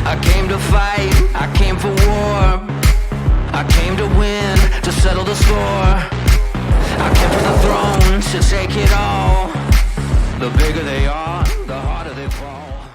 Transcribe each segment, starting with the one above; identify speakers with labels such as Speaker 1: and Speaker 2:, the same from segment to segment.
Speaker 1: I came to fight, I came for war. I came to win, to settle the score. I came for the throne, to take it all. The bigger they are, the harder they fall.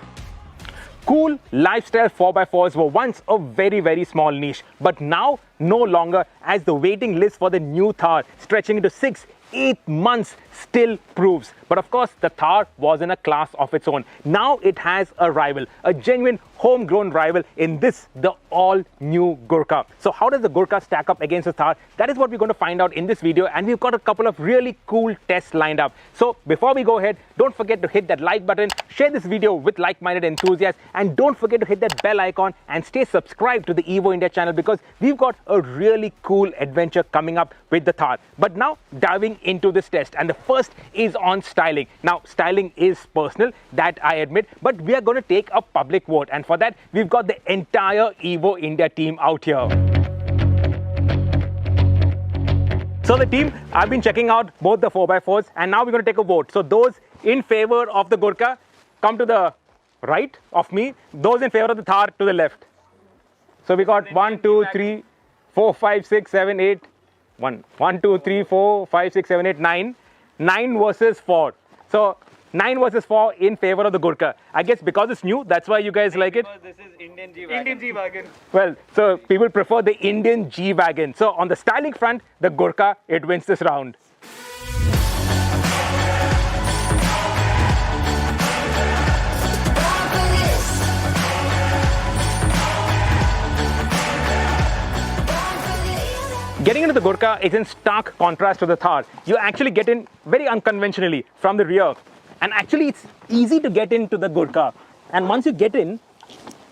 Speaker 2: Cool lifestyle 4x4s were once a very small niche, but now no longer, as the waiting list for the new Thar stretching into 6-8 months still proves. But of course, the Thar was in a class of its own. Now it has a rival, a genuine homegrown rival in this, the all-new Gurkha. So how does the Gurkha stack up against the Thar? That is what we're going to find out in this video, and we've got a couple of really cool tests lined up. So before we go ahead, don't forget to hit that like button, share this video with like-minded enthusiasts, and don't forget to hit that bell icon and stay subscribed to the Evo India channel, because we've got a really cool adventure coming up with the Thar. But now diving into this test, and the first is on styling. Now styling is personal, that I admit, but we are going to take a public vote, and for that we've got the entire Evo India team out here. So the team, I've been checking out both the 4x4s, and now we're going to take a vote. So those in favor of the Gurkha, come to the right of me. Those in favor of the Thar, to the left. So we got 1, 2, 3, 4, 5, 6, 7, 8. 1, 2, 3, 4, 5, 6, 7, 8, 9. 9 versus 4. So 9 versus 4 in favor of the Gurkha. I guess because it's new, that's why you guys like it.
Speaker 3: This is Indian G-Wagon.
Speaker 2: Well, so people prefer the Indian G-Wagon. So on the styling front, the Gurkha, it wins this round. Getting into the Gurkha is in stark contrast to the Thar. You actually get in very unconventionally from the rear. And actually it's easy to get into the Gurkha. And once you get in,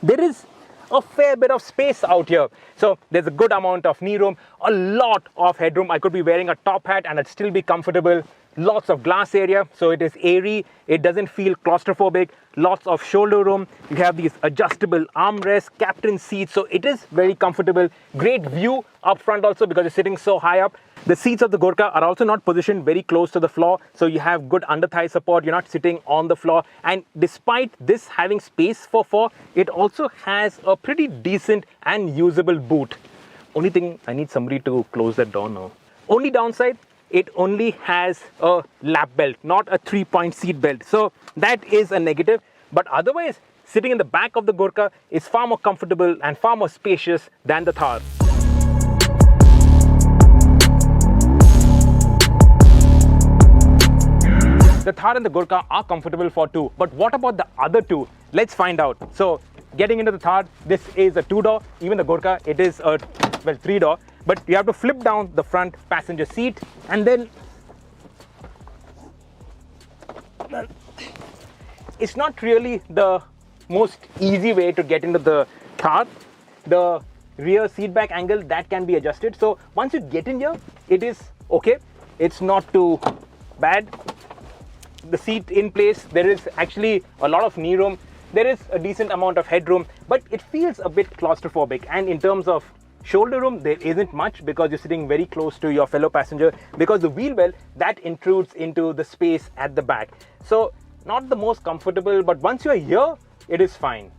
Speaker 2: there is a fair bit of space out here. So there's a good amount of knee room, a lot of headroom. I could be wearing a top hat and I'd still be comfortable. Lots of glass area, so it is airy, it doesn't feel claustrophobic. Lots of shoulder room. You have these adjustable armrests, captain seats, so it is very comfortable. Great view up front also, because you're sitting so high up. The seats of the Gurkha are also not positioned very close to the floor, so you have good under thigh support. You're not sitting on the floor, and despite this having space for 4, it also has a pretty decent and usable boot. Only thing, I need somebody to close that door now. Only downside, it only has a lap belt, not a 3-point seat belt. So that is a negative. But otherwise, sitting in the back of the Gurkha is far more comfortable and far more spacious than the Thar. The Thar and the Gurkha are comfortable for 2. But what about the other 2? Let's find out. So getting into the Thar, this is a 2-door. Even the Gurkha, it is a 3-door. But you have to flip down the front passenger seat, and then it's not really the most easy way to get into the Thar. The rear seat back angle, that can be adjusted. So once you get in here, it is okay. It's not too bad. The seat in place, there is actually a lot of knee room. There is a decent amount of headroom, but it feels a bit claustrophobic. And in terms of shoulder room, there isn't much, because you're sitting very close to your fellow passenger, because the wheel well, that intrudes into the space at the back. So not the most comfortable, but once you're here, it is fine.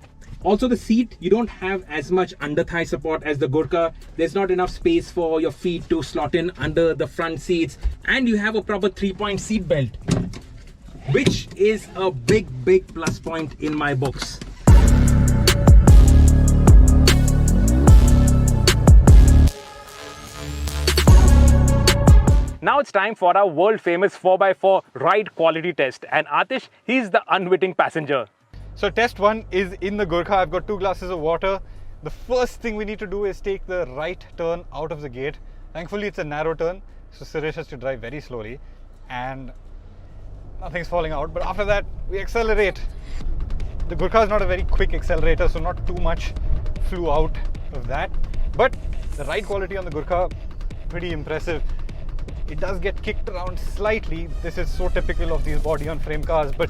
Speaker 2: Also the seat, you don't have as much under thigh support as the Gurkha. There's not enough space for your feet to slot in under the front seats, and you have a proper 3-point seat belt, which is a big plus point in my books. Now it's time for our world famous 4x4 ride quality test, and Atish, he's the unwitting passenger.
Speaker 3: So test 1 is in the Gurkha. I've got 2 glasses of water. The first thing we need to do is take the right turn out of the gate. Thankfully it's a narrow turn, so Suresh has to drive very slowly and nothing's falling out. But after that, we accelerate. The Gurkha is not a very quick accelerator, so not too much flew out of that. But the ride quality on the Gurkha, pretty impressive. It does get kicked around slightly. This is so typical of these body-on-frame cars, but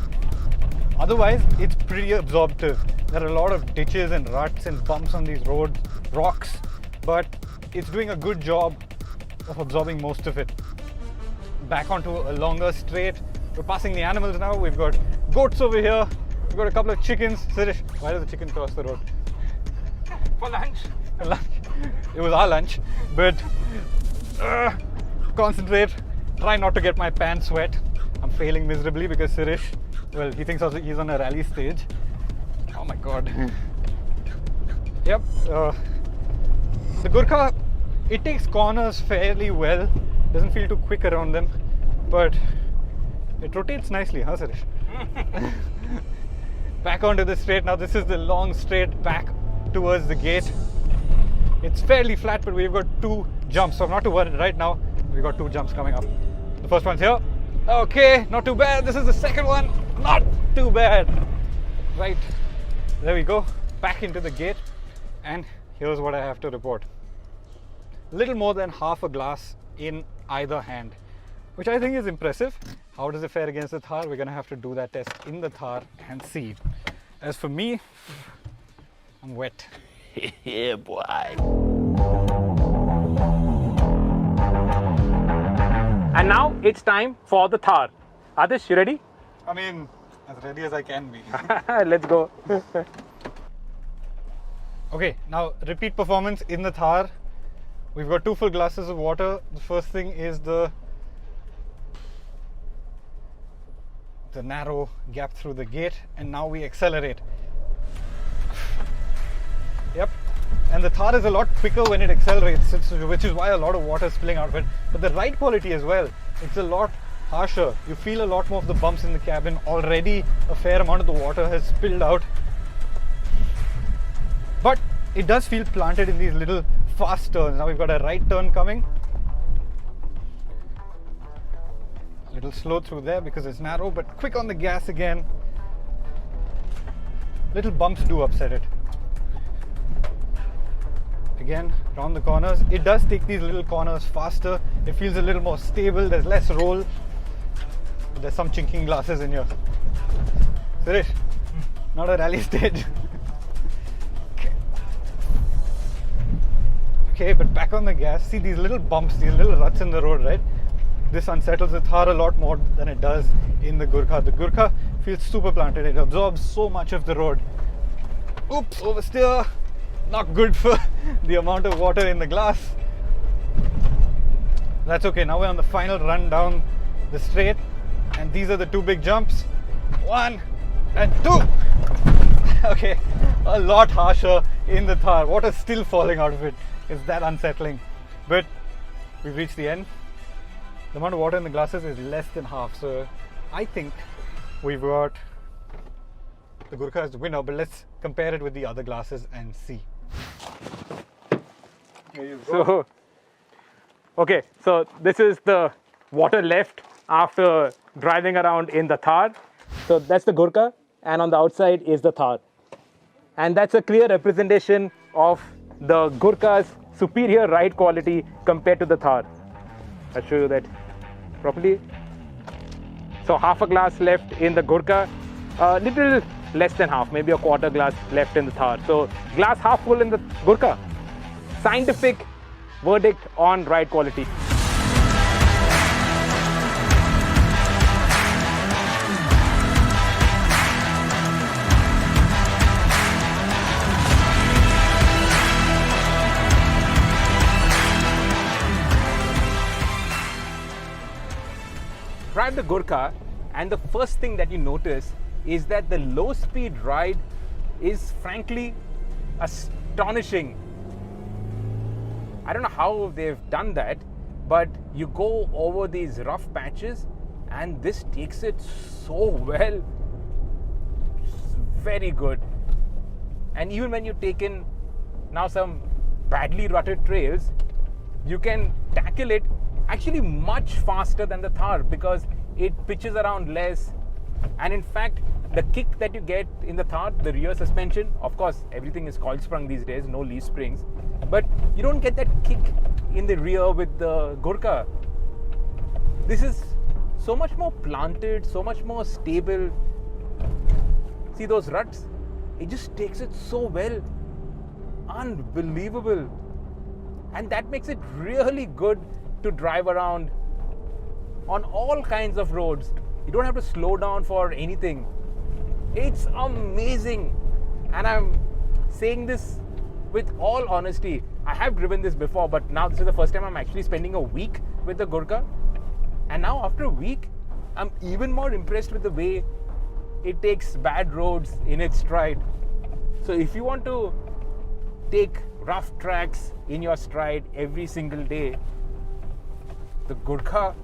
Speaker 3: otherwise it's pretty absorptive. There are a lot of ditches and ruts and bumps on these roads, rocks, but it's doing a good job of absorbing most of it. Back onto a longer straight. We're passing the animals now. We've got goats over here. We've got a couple of chickens. Suresh, why does the chicken cross the road?
Speaker 2: For lunch.
Speaker 3: It was our lunch, but concentrate, try not to get my pants wet. I'm failing miserably because Suresh, well, he thinks also he's on a rally stage. Oh my god. Yep. The Gurkha, it takes corners fairly well, doesn't feel too quick around them, but it rotates nicely, huh Suresh? Back onto the straight. Now this is the long straight back towards the gate. It's fairly flat, but we've got 2 jumps, so I'm not too worried right now. We've got 2 jumps coming up. The first one's here. Okay, not too bad. This is the second one. Not too bad. Right, there we go. Back into the gate, and here's what I have to report. Little more than half a glass in either hand, which I think is impressive. How does it fare against the Thar? We're gonna have to do that test in the Thar and see. As for me, I'm wet.
Speaker 1: Yeah, boy.
Speaker 2: And now it's time for the Thar. Adish, you ready?
Speaker 3: I mean, as ready as I can be.
Speaker 2: Let's go.
Speaker 3: Okay, now repeat performance in the Thar. We've got 2 full glasses of water. The first thing is the narrow gap through the gate, and now we accelerate. Yep, and the Thar is a lot quicker when it accelerates, which is why a lot of water is spilling out of it. But the ride quality as well, it's a lot harsher. You feel a lot more of the bumps in the cabin. Already a fair amount of the water has spilled out, but it does feel planted in these little fast turns. Now we've got a right turn coming. A little slow through there because it's narrow, but quick on the gas again. Little bumps do upset it. Again, around the corners. It does take these little corners faster. It feels a little more stable. There's less roll. There's some chinking glasses in here. Suresh, not a rally stage. Okay, but back on the gas. See these little bumps, these little ruts in the road, right? This unsettles the Thar a lot more than it does in the Gurkha. The Gurkha feels super planted. It absorbs so much of the road. Oops, oversteer. Not good for the amount of water in the glass. That's okay. Now we're on the final run down the straight, and these are the 2 big jumps. 1 and 2. Okay, a lot harsher in the Thar. Water's still falling out of it. It's that unsettling. But we've reached the end. The amount of water in the glasses is less than half, so I think we've got the Gurkha as the winner, but let's compare it with the other glasses and see. Here you go.
Speaker 2: So, okay, so this is the water left after driving around in the Thar. So that's the Gurkha, and on the outside is the Thar. And that's a clear representation of the Gurkha's superior ride quality compared to the Thar. I'll show you that properly. So half a glass left in the Gurkha, a little less than half, maybe a quarter glass left in the Thar. So glass half full in the Gurkha. Scientific verdict on ride quality. Drive the Gurkha, and the first thing that you notice is that the low speed ride is frankly astonishing. I don't know how they've done that, but you go over these rough patches and this takes it so well. It's very good. And even when you take in now some badly rutted trails, you can tackle it actually much faster than the Thar because it pitches around less. And in fact, the kick that you get in the Thar, the rear suspension, of course everything is coil sprung these days, no leaf springs, but you don't get that kick in the rear with the Gurkha. This is so much more planted, so much more stable. See those ruts? It just takes it so well. Unbelievable. And that makes it really good to drive around on all kinds of roads. You don't have to slow down for anything. It's amazing. And I'm saying this with all honesty, I have driven this before, but now this is the first time I'm actually spending a week with the Gurkha. And now after a week, I'm even more impressed with the way it takes bad roads in its stride. So if you want to take rough tracks in your stride every single day, the Gurkha,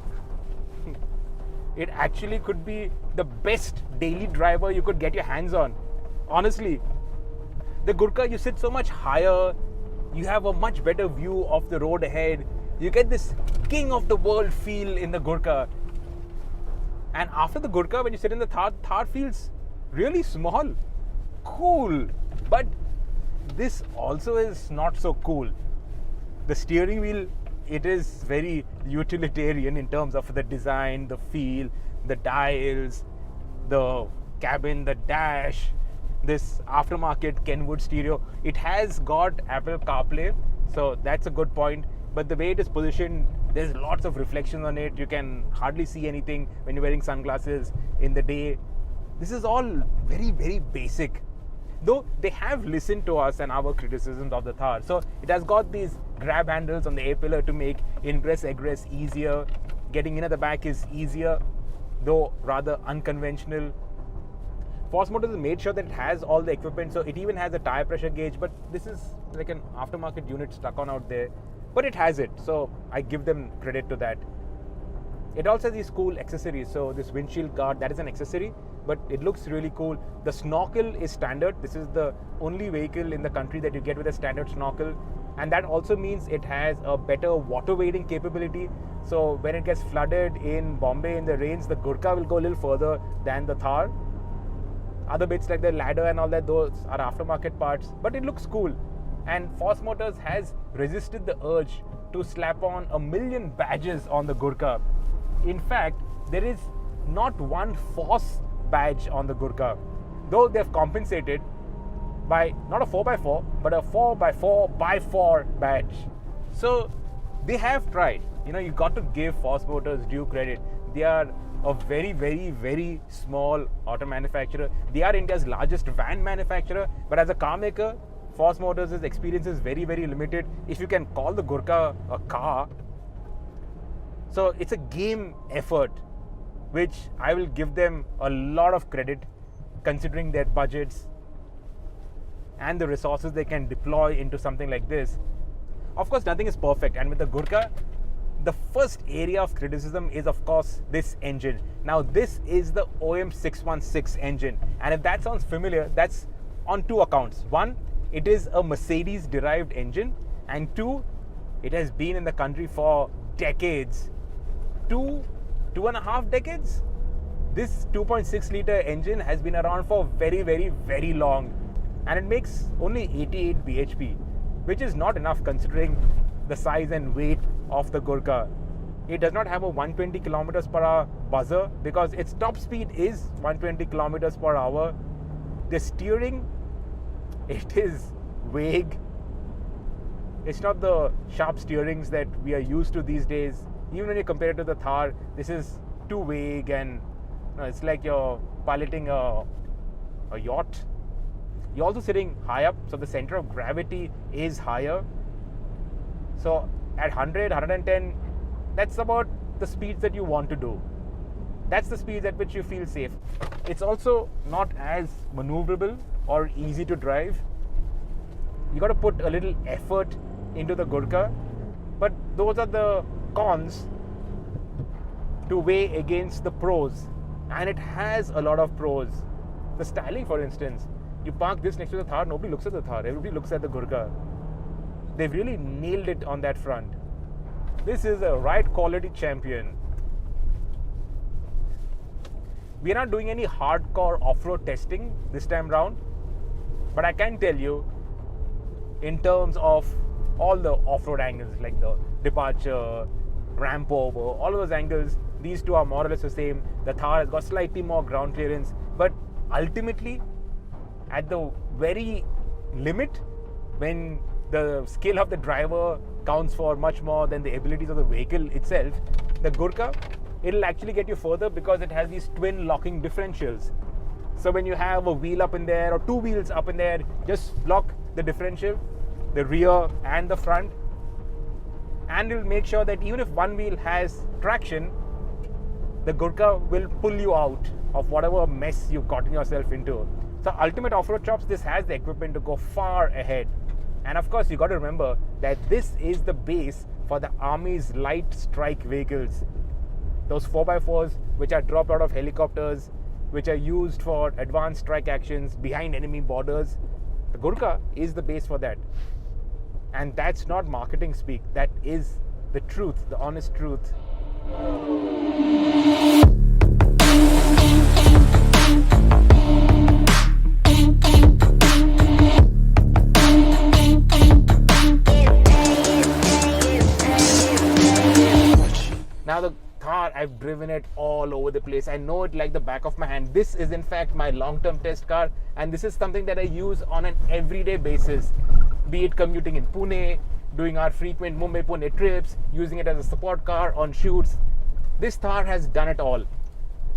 Speaker 2: it actually could be the best daily driver you could get your hands on. Honestly, the Gurkha, you sit so much higher, you have a much better view of the road ahead, you get this king of the world feel in the Gurkha. And after the Gurkha, when you sit in the Thar, Thar feels really small, cool. But this also is not so cool. The steering wheel, it is very utilitarian in terms of the design, the feel, the dials, the cabin, the dash, this aftermarket Kenwood stereo. It has got Apple CarPlay, so that's a good point. But the way it is positioned, there's lots of reflections on it. You can hardly see anything when you're wearing sunglasses in the day. This is all very, very basic. Though they have listened to us and our criticisms of the Thar. So it has got these grab handles on the A-pillar to make ingress egress easier. Getting in at the back is easier, though rather unconventional. Force Motors has made sure that it has all the equipment, so it even has a tire pressure gauge, but this is like an aftermarket unit stuck on out there. But it has it, so I give them credit to that. It also has these cool accessories. So this windshield guard, that is an accessory, but it looks really cool. The snorkel is standard. This is the only vehicle in the country that you get with a standard snorkel. And that also means it has a better water wading capability. So when it gets flooded in Bombay in the rains, the Gurkha will go a little further than the Thar. Other bits like the ladder and all that, those are aftermarket parts, but it looks cool. And Force Motors has resisted the urge to slap on 1 million badges on the Gurkha. In fact, there is not one Force badge on the Gurkha, though they've compensated by not a 4x4 but a 4x4x4 badge. So they have tried. You got to give Force Motors due credit. They are a very, very, very small auto manufacturer. They are India's largest van manufacturer, but as a car maker, Force Motors' experience is very, very limited, if you can call the Gurkha a car. So it's a game effort, which I will give them a lot of credit considering their budgets and the resources they can deploy into something like this. Of course, nothing is perfect, and with the Gurkha, the first area of criticism is, of course, this engine. Now, this is the OM 616 engine, and if that sounds familiar, that's on two accounts. One, it is a Mercedes-derived engine, and two, it has been in the country for decades. 2.5 decades? This 2.6 litre engine has been around for very, very, very long, and it makes only 88 bhp, which is not enough considering the size and weight of the Gurkha. It does not have a 120 kilometers per hour buzzer because its top speed is 120 kilometers per hour. The steering, it is vague. It's not the sharp steerings that we are used to these days. Even when you compare it to the Thar, this is too vague, and it's like you're piloting a yacht. You're also sitting high up, so the center of gravity is higher. So at 100, 110, that's about the speeds that you want to do. That's the speeds at which you feel safe. It's also not as maneuverable or easy to drive. You got to put a little effort into the Gurkha, but those are the cons to weigh against the pros, and it has a lot of pros. The styling, for instance, you park this next to the Thar, nobody looks at the Thar, everybody looks at the Gurkha. They've really nailed it on that front. This is a ride quality champion. We are not doing any hardcore off-road testing this time round, but I can tell you, in terms of all the off-road angles, like the departure, ramp over, all of those angles, these two are more or less the same. The Thar has got slightly more ground clearance, but ultimately, at the very limit, when the skill of the driver counts for much more than the abilities of the vehicle itself, the Gurkha, it'll actually get you further because it has these twin locking differentials. So when you have a wheel up in there or two wheels up in there, just lock the differential the rear and the front, and it'll make sure that even if one wheel has traction, the Gurkha will pull you out of whatever mess you've gotten yourself into. So ultimate off-road chops, this has the equipment to go far ahead. And of course, you got to remember that this is the base for the Army's light strike vehicles. Those 4x4s which are dropped out of helicopters, which are used for advanced strike actions behind enemy borders. The Gurkha is the base for that. And that's not marketing speak. That is the truth, the honest truth. Now the Thar, I've driven it all over the place. I know it like the back of my hand. This is in fact my long-term test car, and this is something that I use on an everyday basis. Be it commuting in Pune, doing our frequent Mumbai-Pune trips, using it as a support car on shoots. This Thar has done it all.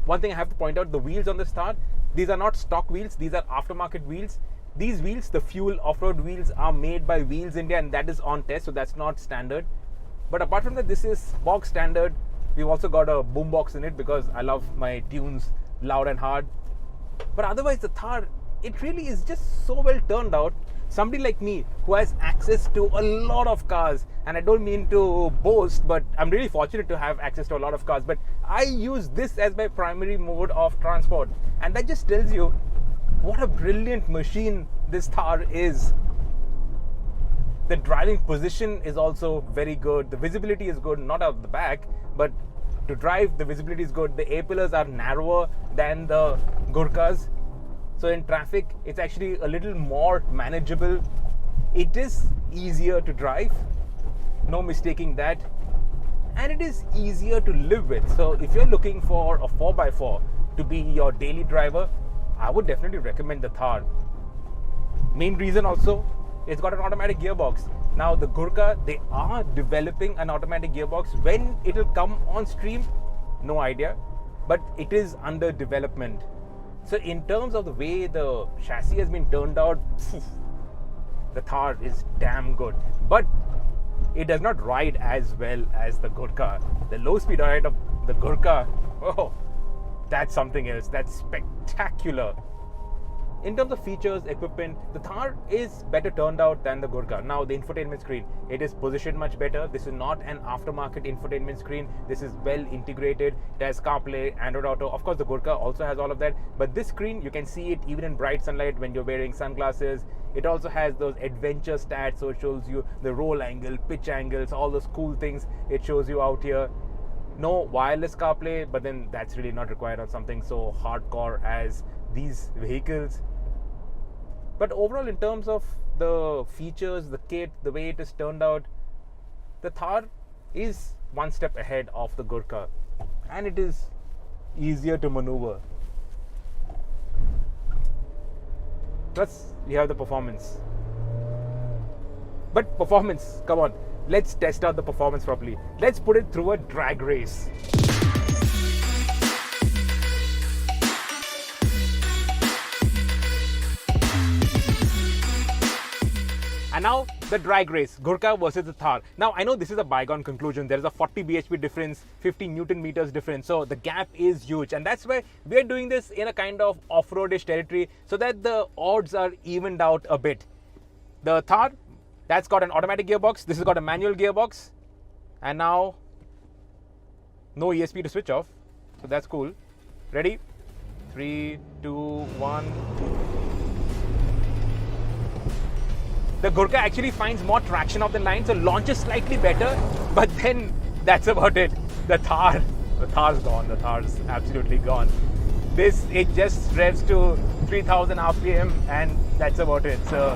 Speaker 2: One thing I have to point out, the wheels on this Thar, these are not stock wheels, these are aftermarket wheels. These wheels, the fuel off-road wheels, are made by Wheels India, and that is on test, so that's not standard. But apart from that, this is box standard. We've also got a boombox in it because I love my tunes loud and hard. But otherwise, the Thar, it really is just so well turned out. Somebody like me who has access to a lot of cars, and I don't mean to boast, but I'm really fortunate to have access to a lot of cars, but I use this as my primary mode of transport. And that just tells you what a brilliant machine this Thar is. The driving position is also very good. The visibility is good, not out the back, but to drive, the visibility is good. The A-pillars are narrower than the Gurkhas. So in traffic, it's actually a little more manageable. It is easier to drive, no mistaking that. And it is easier to live with. So if you're looking for a 4x4 to be your daily driver, I would definitely recommend the Thar. Main reason also, it's got an automatic gearbox. Now the Gurkha, they are developing an automatic gearbox. When it'll come on stream, no idea, but it is under development. So in terms of the way the chassis has been turned out, the Thar is damn good. But it does not ride as well as the Gurkha. The low speed ride of the Gurkha, oh, that's something else. That's spectacular. In terms of features, equipment, the Thar is better turned out than the Gurkha. Now the infotainment screen, it is positioned much better. This is not an aftermarket infotainment screen. This is well integrated. It has CarPlay, Android Auto. Of course the Gurkha also has all of that. But this screen, you can see it even in bright sunlight when you're wearing sunglasses. It also has those adventure stats, so it shows you the roll angle, pitch angles, all those cool things it shows you out here. No wireless CarPlay, but then that's really not required on something so hardcore as these vehicles. But overall, in terms of the features, the kit, the way it is turned out, the Thar is one step ahead of the Gurkha, and it is easier to maneuver. Plus, we have the performance. But performance, come on, let's test out the performance properly. Let's put it through a drag race. And now the drag race, Gurkha versus the Thar. Now I know this is a bygone conclusion. There is a 40 bhp difference, 50 Newton meters difference. So the gap is huge, and that's why we're doing this in a kind of off-roadish territory so that the odds are evened out a bit. The Thar, that's got an automatic gearbox. This has got a manual gearbox. And now no ESP to switch off. So that's cool. Ready? 3, 2, 1. The Gurkha actually finds more traction off the line, so launches slightly better, but then that's about it. The Thar's gone. The Thar's absolutely gone. It just revs to 3000 RPM, and that's about it. So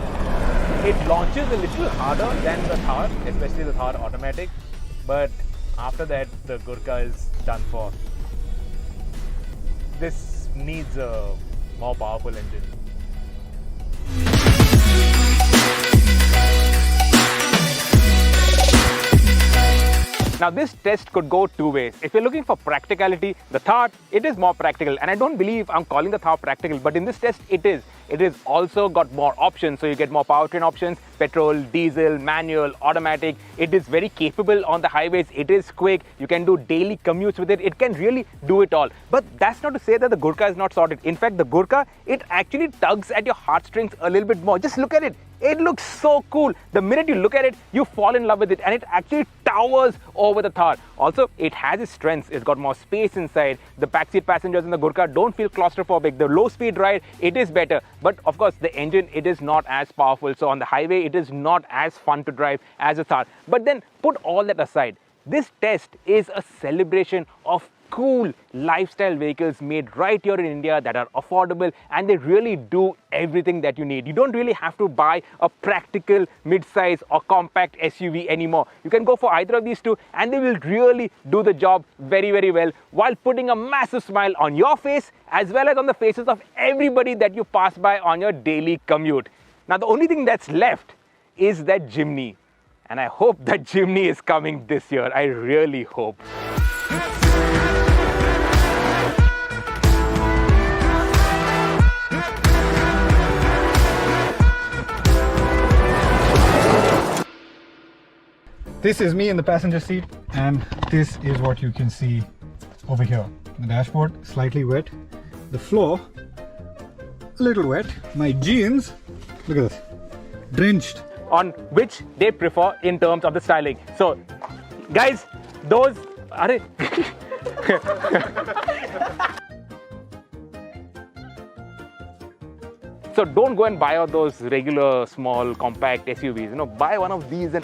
Speaker 2: it launches a little harder than the Thar, especially the Thar automatic, but after that the Gurkha is done for. This needs a more powerful engine. Now this test could go two ways. If you're looking for practicality, the Thar, it is more practical. And I don't believe I'm calling the Thar practical, but in this test it is. It is also got more options. So you get more powertrain options, petrol, diesel, manual, automatic. It is very capable on the highways. It is quick. You can do daily commutes with it. It can really do it all. But that's not to say that the Gurkha is not sorted. In fact, the Gurkha, it actually tugs at your heartstrings a little bit more. Just look at it. It looks so cool. The minute you look at it, you fall in love with it, and it actually towers over the Thar. Also, it has its strengths. It's got more space inside. The backseat passengers in the Gurkha don't feel claustrophobic. The low speed ride, it is better. But of course, the engine, it is not as powerful. So on the highway, it is not as fun to drive as a Thar. But then put all that aside. This test is a celebration of cool lifestyle vehicles made right here in India that are affordable, and they really do everything that you need. You don't really have to buy a practical mid-size or compact SUV anymore. You can go for either of these two and they will really do the job very, very well, while putting a massive smile on your face as well as on the faces of everybody that you pass by on your daily commute. Now the only thing that's left is that Jimny, and I hope that Jimny is coming this year. I really hope.
Speaker 3: This is me in the passenger seat, and this is what you can see over here. The dashboard, slightly wet. The floor, a little wet. My jeans, look at this, drenched.
Speaker 2: On which they prefer in terms of the styling. So, guys, those are So don't go and buy out those regular small compact SUVs. You know, buy one of these and